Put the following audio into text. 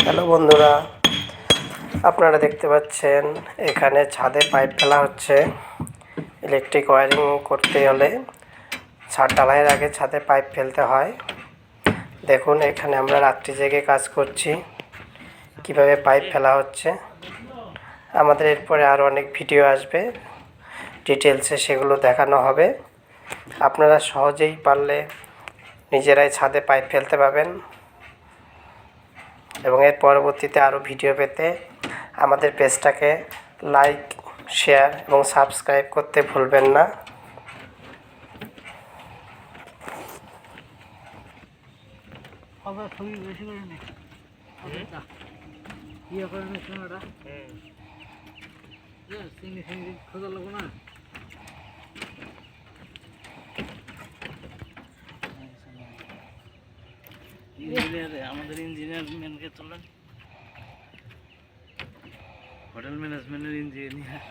Hello বন্ধুরা, আপনারা দেখতে পাচ্ছেন এখানে ছাদে পাইপ ফেলা হচ্ছে। ইলেকট্রিক ওয়্যারিং করতে হলে ছাদ ঢালাইয়ের আগে ছাদে পাইপ ফেলতে হয়। দেখুন এখানে আমরা রাত্রি জেগে কাজ করছি, কিভাবে পাইপ ফেলা হচ্ছে। আমাদের এরপরে আরও অনেক ভিডিও আসবে, ডিটেলসে সেগুলো দেখানো হবে। আপনারা সহজেই পারলে নিজেরাই ছাদে পাইপ ফেলতে পারবেন এবং এর পরবর্তীতে আরও ভিডিও পেতে আমাদের পেজটাকে লাইক, শেয়ার এবং সাবস্ক্রাইব করতে ভুলবেন না। আমাদের ইঞ্জিনিয়ার ম্যানকে তোলেন, হোটেল ম্যানেজমেন্টের ইঞ্জিনিয়ার।